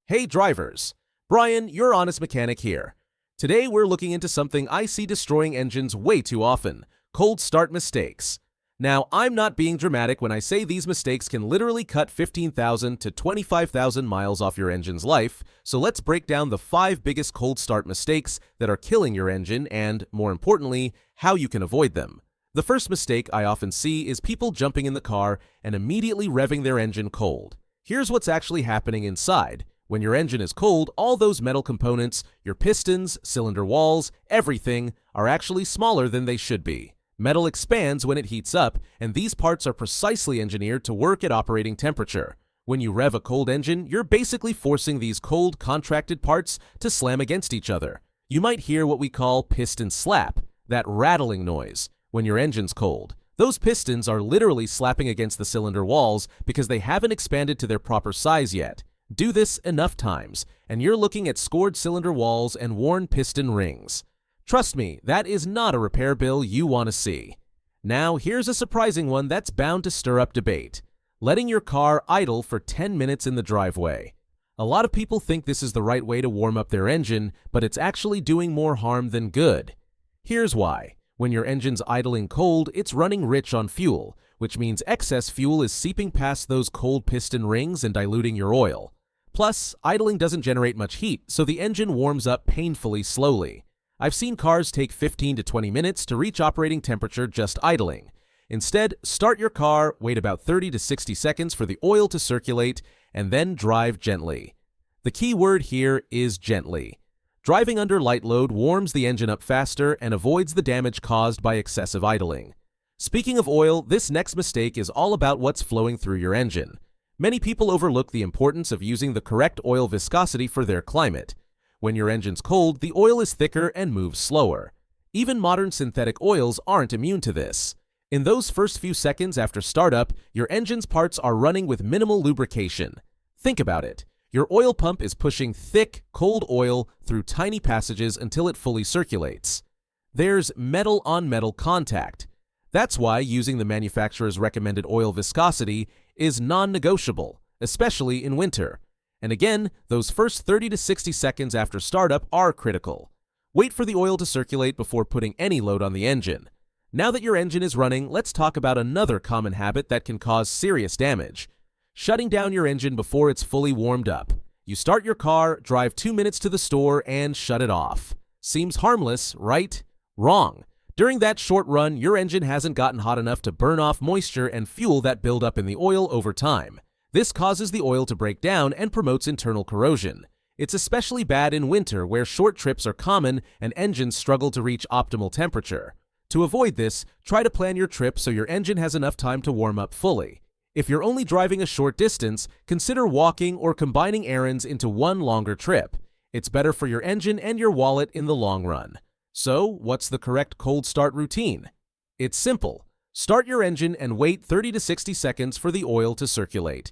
Hey drivers! Brian, your honest mechanic here. Today we're looking into something I see destroying engines way too often: cold start mistakes. Now, I'm not being dramatic when I say these mistakes can literally cut 15,000 to 25,000 miles off your engine's life, so let's break down the 5 biggest cold start mistakes that are killing your engine and, more importantly, how you can avoid them. The first mistake I often see is people jumping in the car and immediately revving their engine cold. Here's what's actually happening inside. When your engine is cold, all those metal components, your pistons, cylinder walls, everything, are actually smaller than they should be. Metal expands when it heats up, and these parts are precisely engineered to work at operating temperature. When you rev a cold engine, you're basically forcing these cold, contracted parts to slam against each other. You might hear what we call piston slap, that rattling noise, when your engine's cold. Those pistons are literally slapping against the cylinder walls because they haven't expanded to their proper size yet. Do this enough times, and you're looking at scored cylinder walls and worn piston rings. Trust me, that is not a repair bill you want to see. Now, here's a surprising one that's bound to stir up debate: letting your car idle for 10 minutes in the driveway. A lot of people think this is the right way to warm up their engine, but it's actually doing more harm than good. Here's why. When your engine's idling cold, it's running rich on fuel, which means excess fuel is seeping past those cold piston rings and diluting your oil. Plus, idling doesn't generate much heat, so the engine warms up painfully slowly. I've seen cars take 15 to 20 minutes to reach operating temperature just idling. Instead, start your car, wait about 30 to 60 seconds for the oil to circulate, and then drive gently. The key word here is gently. Driving under light load warms the engine up faster and avoids the damage caused by excessive idling. Speaking of oil, this next mistake is all about what's flowing through your engine. Many people overlook the importance of using the correct oil viscosity for their climate. When your engine's cold, the oil is thicker and moves slower. Even modern synthetic oils aren't immune to this. In those first few seconds after startup, your engine's parts are running with minimal lubrication. Think about it. Your oil pump is pushing thick, cold oil through tiny passages until it fully circulates. There's metal-on-metal contact. That's why using the manufacturer's recommended oil viscosity is non-negotiable, especially in winter. And again, those first 30 to 60 seconds after startup are critical. Wait for the oil to circulate before putting any load on the engine. Now that your engine is running, let's talk about another common habit that can cause serious damage: shutting down your engine before it's fully warmed up. You start your car, drive 2 minutes to the store, and shut it off. Seems harmless, right? Wrong. During that short run, your engine hasn't gotten hot enough to burn off moisture and fuel that build up in the oil over time. This causes the oil to break down and promotes internal corrosion. It's especially bad in winter, where short trips are common and engines struggle to reach optimal temperature. To avoid this, try to plan your trip so your engine has enough time to warm up fully. If you're only driving a short distance, consider walking or combining errands into one longer trip. It's better for your engine and your wallet in the long run. So, what's the correct cold start routine? It's simple. Start your engine and wait 30 to 60 seconds for the oil to circulate.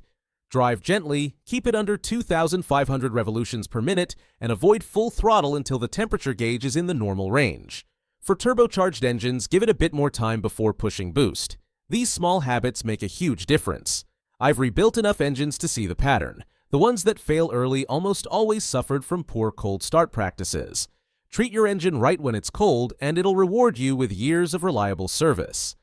Drive gently, keep it under 2,500 revolutions per minute, and avoid full throttle until the temperature gauge is in the normal range. For turbocharged engines, give it a bit more time before pushing boost. These small habits make a huge difference. I've rebuilt enough engines to see the pattern. The ones that fail early almost always suffered from poor cold start practices. Treat your engine right when it's cold, and it'll reward you with years of reliable service.